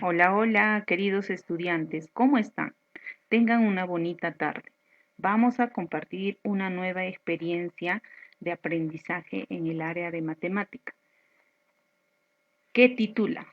Hola, hola, queridos estudiantes, ¿cómo están? Tengan una bonita tarde. Vamos a compartir una nueva experiencia de aprendizaje en el área de matemática, que titula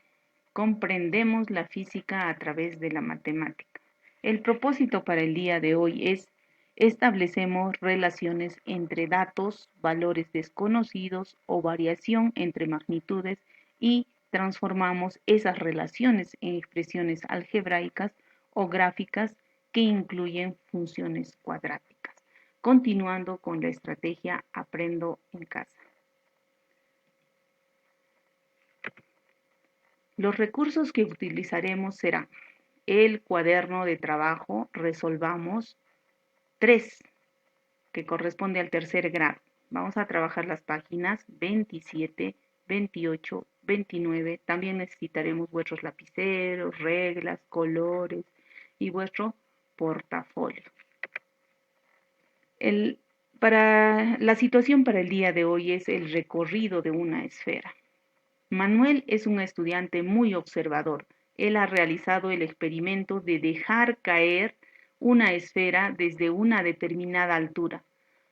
Comprendemos la física a través de la matemática. El propósito para el día de hoy es establecemos relaciones entre datos, valores desconocidos o variación entre magnitudes y transformamos esas relaciones en expresiones algebraicas o gráficas que incluyen funciones cuadráticas. Continuando con la estrategia Aprendo en casa. Los recursos que utilizaremos serán el cuaderno de trabajo, resolvamos 3, que corresponde al tercer grado. Vamos a trabajar las páginas 27, 28, 29. También necesitaremos vuestros lapiceros, reglas, colores y vuestro portafolio. La situación para el día de hoy es el recorrido de una esfera. Manuel es un estudiante muy observador. Él ha realizado el experimento de dejar caer una esfera desde una determinada altura,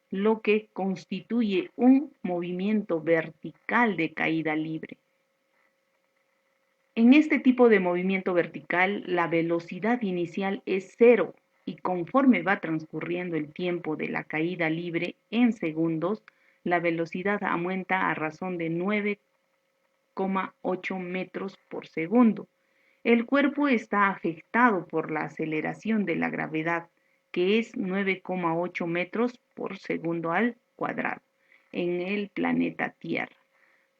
lo que constituye un movimiento vertical de caída libre. En este tipo de movimiento vertical, la velocidad inicial es cero y conforme va transcurriendo el tiempo de la caída libre en segundos, la velocidad aumenta a razón de 9,8 metros por segundo. El cuerpo está afectado por la aceleración de la gravedad, que es 9,8 metros por segundo al cuadrado, en el planeta Tierra,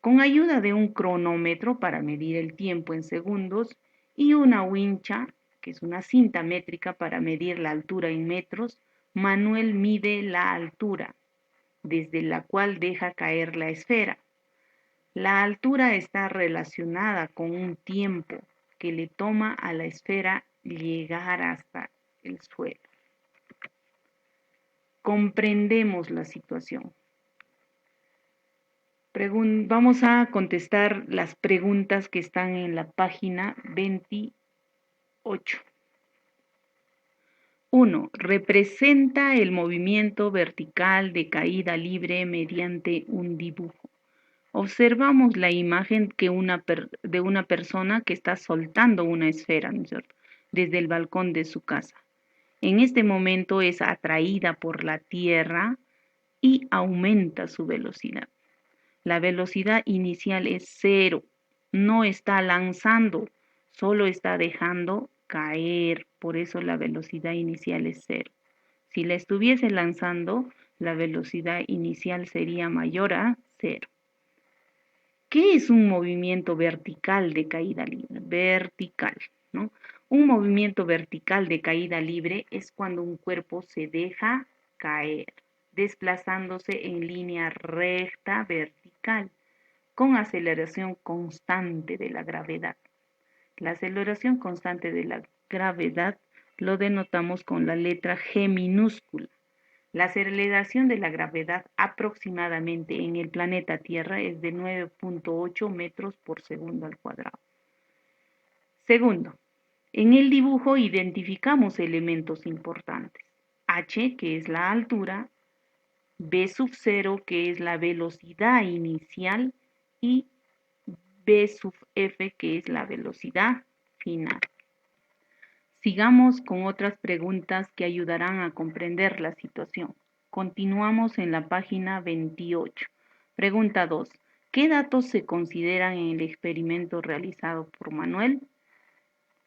con ayuda de un cronómetro para medir el tiempo en segundos y una wincha, que es una cinta métrica para medir la altura en metros. Manuel mide la altura desde la cual deja caer la esfera. La altura está relacionada con un tiempo que le toma a la esfera llegar hasta el suelo. Comprendemos la situación. Vamos a contestar las preguntas que están en la página 28. 1. Representa el movimiento vertical de caída libre mediante un dibujo. Observamos la imagen de una persona que está soltando una esfera, ¿no es cierto?, desde el balcón de su casa. En este momento es atraída por la tierra y aumenta su velocidad. La velocidad inicial es cero, no está lanzando, solo está dejando caer, por eso la velocidad inicial es cero. Si la estuviese lanzando, la velocidad inicial sería mayor a cero. ¿Qué es un movimiento vertical de caída libre? Vertical, ¿no? Un movimiento vertical de caída libre es cuando un cuerpo se deja caer, desplazándose en línea recta vertical, con aceleración constante de la gravedad. La aceleración constante de la gravedad lo denotamos con la letra G minúscula. La aceleración de la gravedad aproximadamente en el planeta Tierra es de 9,8 metros por segundo al cuadrado. Segundo, en el dibujo identificamos elementos importantes. H, que es la altura, B sub 0, que es la velocidad inicial, y B sub F, que es la velocidad final. Sigamos con otras preguntas que ayudarán a comprender la situación. Continuamos en la página 28. Pregunta 2. ¿Qué datos se consideran en el experimento realizado por Manuel?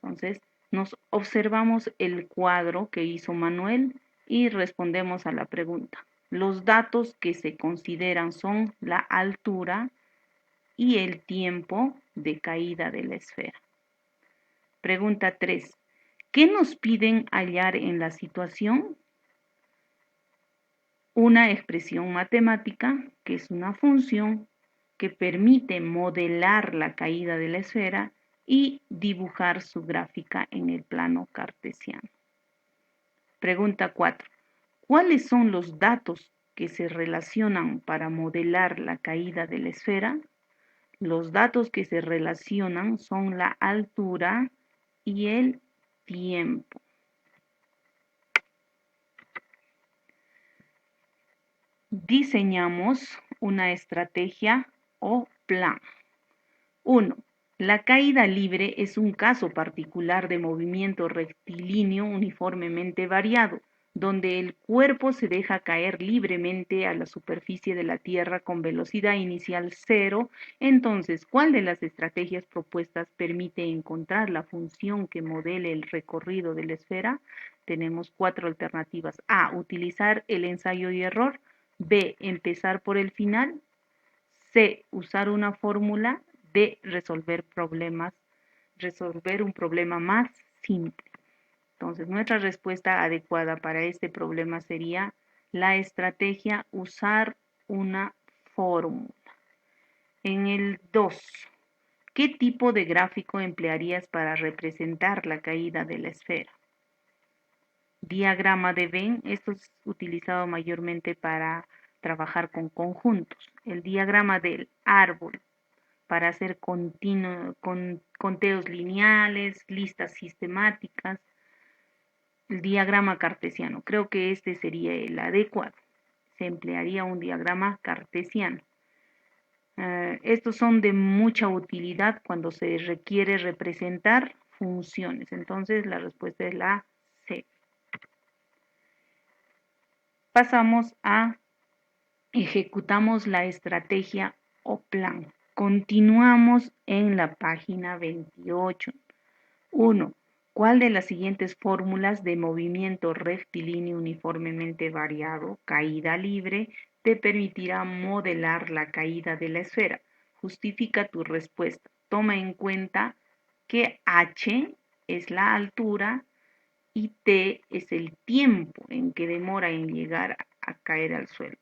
Entonces, nos observamos el cuadro que hizo Manuel y respondemos a la pregunta. Los datos que se consideran son la altura y el tiempo de caída de la esfera. Pregunta 3. ¿Qué nos piden hallar en la situación? Una expresión matemática, que es una función que permite modelar la caída de la esfera y dibujar su gráfica en el plano cartesiano. Pregunta 4. ¿Cuáles son los datos que se relacionan para modelar la caída de la esfera? Los datos que se relacionan son la altura y el tiempo. Diseñamos una estrategia o plan. 1. La caída libre es un caso particular de movimiento rectilíneo uniformemente variado, donde el cuerpo se deja caer libremente a la superficie de la Tierra con velocidad inicial cero. Entonces, ¿cuál de las estrategias propuestas permite encontrar la función que modele el recorrido de la esfera? Tenemos 4 alternativas. A. Utilizar el ensayo y error. B. Empezar por el final. C. Usar una fórmula. D. Resolver un problema más simple. Entonces, nuestra respuesta adecuada para este problema sería la estrategia usar una fórmula. En el 2, ¿qué tipo de gráfico emplearías para representar la caída de la esfera? Diagrama de Venn, esto es utilizado mayormente para trabajar con conjuntos. El diagrama del árbol, para hacer conteos lineales, listas sistemáticas. El diagrama cartesiano, creo que este sería el adecuado. Se emplearía un diagrama cartesiano. Estos son de mucha utilidad cuando se requiere representar funciones. Entonces la respuesta es la C. Pasamos a ejecutamos la estrategia o plan. Continuamos en la página 28. 1. ¿Cuál de las siguientes fórmulas de movimiento rectilíneo uniformemente variado, caída libre, te permitirá modelar la caída de la esfera? Justifica tu respuesta. Toma en cuenta que h es la altura y t es el tiempo en que demora en llegar a caer al suelo.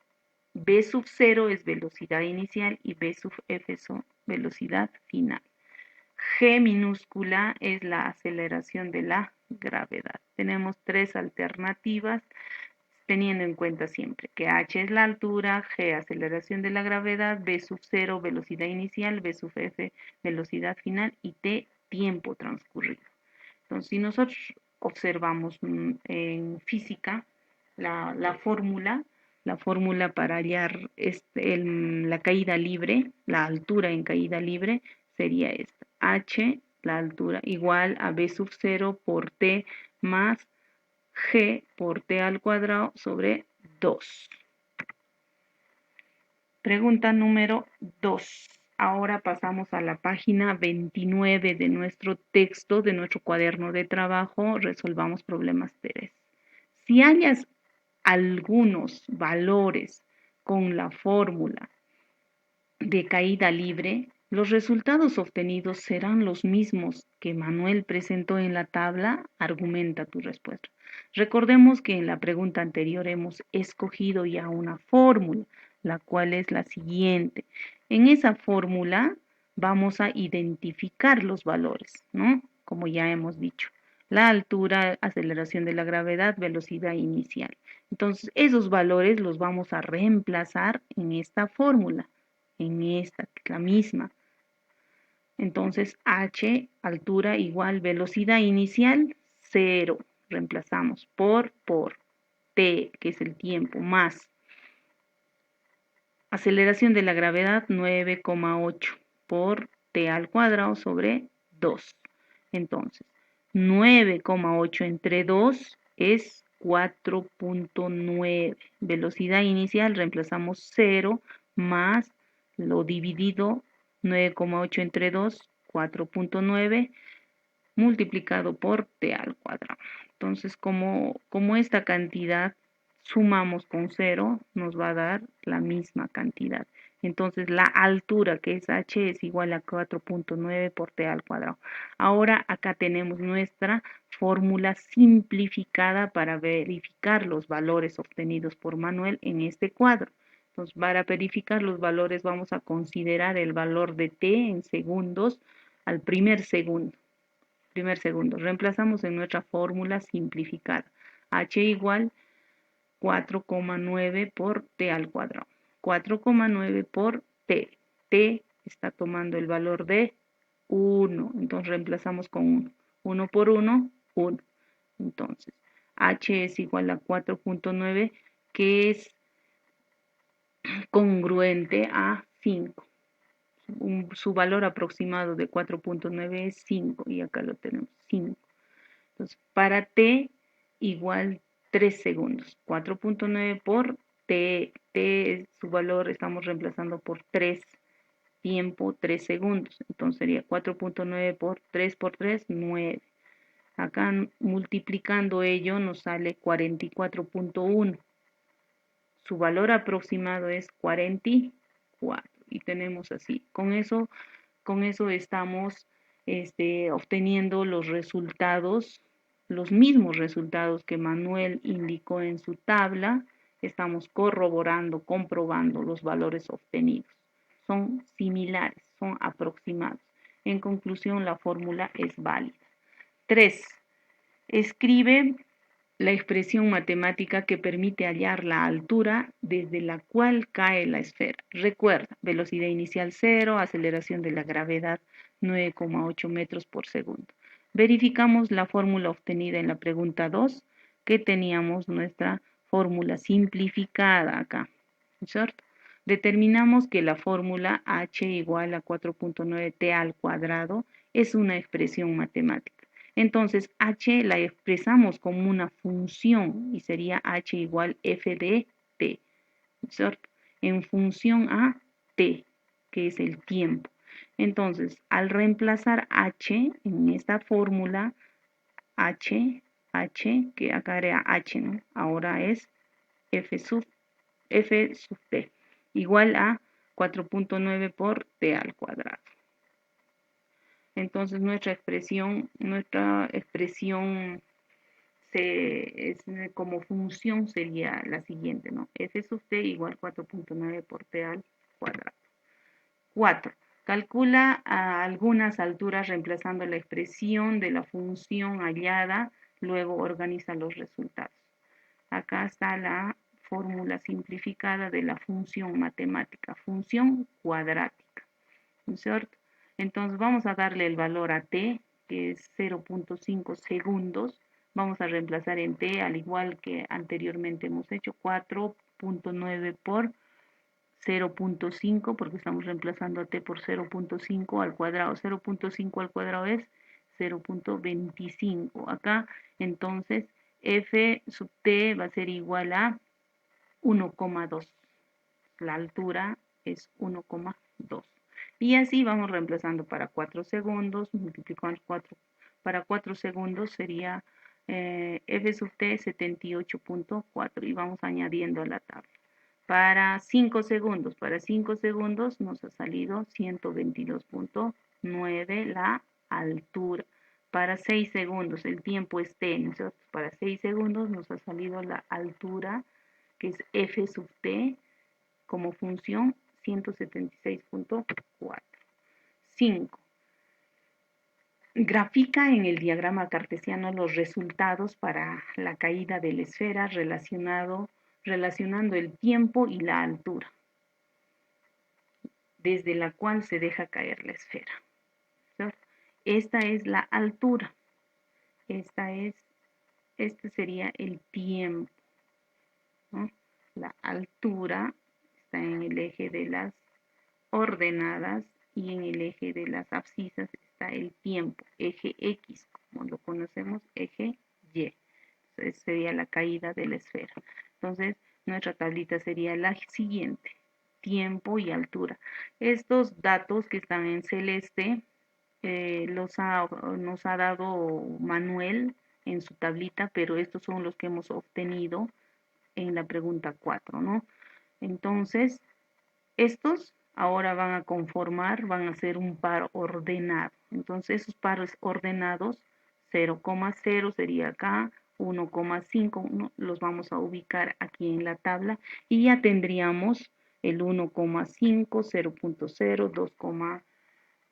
V sub 0 es velocidad inicial y V sub f es velocidad final. G minúscula es la aceleración de la gravedad. Tenemos 3 alternativas, teniendo en cuenta siempre que h es la altura, g aceleración de la gravedad, v sub 0 velocidad inicial, v sub f velocidad final y t tiempo transcurrido. Entonces, si nosotros observamos en física la fórmula para hallar la caída libre, la altura en caída libre, sería esta. H, la altura, igual a B sub 0 por T más G por T al cuadrado sobre 2. Pregunta número 2. Ahora pasamos a la página 29 de nuestro texto, de nuestro cuaderno de trabajo. Resolvamos problemas 3. Si hallas algunos valores con la fórmula de caída libre, los resultados obtenidos serán los mismos que Manuel presentó en la tabla. Argumenta tu respuesta. Recordemos que en la pregunta anterior hemos escogido ya una fórmula, la cual es la siguiente. En esa fórmula vamos a identificar los valores, ¿no? Como ya hemos dicho. La altura, aceleración de la gravedad, velocidad inicial. Entonces, esos valores los vamos a reemplazar en esta fórmula, en esta, la misma. Entonces, h, altura igual velocidad inicial, 0. Reemplazamos por t, que es el tiempo, más aceleración de la gravedad, 9,8 por t al cuadrado sobre 2. Entonces, 9,8 entre 2 es 4,9. Velocidad inicial, reemplazamos 0 más lo dividido 9,8 entre 2, 4,9 multiplicado por t al cuadrado. Entonces, como esta cantidad sumamos con 0, nos va a dar la misma cantidad. Entonces, la altura, que es h, es igual a 4,9 por t al cuadrado. Ahora, acá tenemos nuestra fórmula simplificada para verificar los valores obtenidos por Manuel en este cuadro. Entonces, para verificar los valores, vamos a considerar el valor de t en segundos al primer segundo. Reemplazamos en nuestra fórmula simplificada. h igual 4,9 por t al cuadrado. 4,9 por t. T está tomando el valor de 1. Entonces reemplazamos con 1. 1 por 1, 1. Entonces, H es igual a 4.9, que es congruente a 5. Su valor aproximado de 4.9 es 5, y acá lo tenemos, 5. Entonces, para t igual 3 segundos. 4.9 por t, su valor estamos reemplazando por 3, tiempo 3 segundos. Entonces sería 4.9 por 3, 9. Acá multiplicando ello nos sale 44.1. Su valor aproximado es 44. Y tenemos así. Con eso estamos obteniendo los resultados, los mismos resultados que Manuel indicó en su tabla. Estamos corroborando, comprobando los valores obtenidos. Son similares, son aproximados. En conclusión, la fórmula es válida. 3. Escribe la expresión matemática que permite hallar la altura desde la cual cae la esfera. Recuerda, velocidad inicial 0, aceleración de la gravedad 9,8 metros por segundo. Verificamos la fórmula obtenida en la pregunta 2, que teníamos nuestra fórmula simplificada acá, ¿cierto? Determinamos que la fórmula h igual a 4.9t al cuadrado es una expresión matemática. Entonces, h la expresamos como una función y sería h igual f de t, ¿cierto? En función a t, que es el tiempo. Entonces, al reemplazar h en esta fórmula, h, que acá era h, ¿no? Ahora es f sub t, igual a 4.9 por t al cuadrado. Entonces nuestra expresión como función sería la siguiente, ¿no? F sub t igual 4.9 por t al cuadrado. 4. Calcula a algunas alturas reemplazando la expresión de la función hallada, luego organiza los resultados. Acá está la fórmula simplificada de la función matemática, función cuadrática, ¿no es cierto? Entonces vamos a darle el valor a t, que es 0.5 segundos. Vamos a reemplazar en t, al igual que anteriormente hemos hecho, 4.9 por 0.5, porque estamos reemplazando a t por 0.5 al cuadrado. 0.5 al cuadrado es 0.25. Acá, entonces, f sub t va a ser igual a 1,2. La altura es 1,2. Y así vamos reemplazando para 4 segundos, multiplicamos 4 para 4 segundos sería f sub t 78.4 y vamos añadiendo a la tabla. Para 5 segundos nos ha salido 122.9 la altura. Para 6 segundos, el tiempo es t, entonces para 6 segundos nos ha salido la altura, que es f sub t, como función 176.4. 5. Grafica en el diagrama cartesiano los resultados para la caída de la esfera relacionando el tiempo y la altura desde la cual se deja caer la esfera. ¿Cierto? Esta es la altura. Este sería el tiempo, ¿no? La altura está en el eje de las ordenadas y en el eje de las abscisas está el tiempo, eje X, como lo conocemos, eje Y. Entonces sería la caída de la esfera. Entonces, nuestra tablita sería la siguiente: tiempo y altura. Estos datos que están en celeste nos ha dado Manuel en su tablita, pero estos son los que hemos obtenido en la pregunta 4, ¿no? Entonces, estos ahora van a ser un par ordenado. Entonces, esos pares ordenados, 0,0 sería acá, 1,5, los vamos a ubicar aquí en la tabla y ya tendríamos el 1,5, 0.0,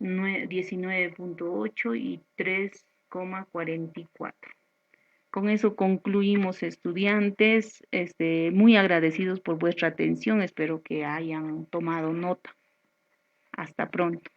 2,19.8 y 3,44. Con eso concluimos, estudiantes, muy agradecidos por vuestra atención, espero que hayan tomado nota. Hasta pronto.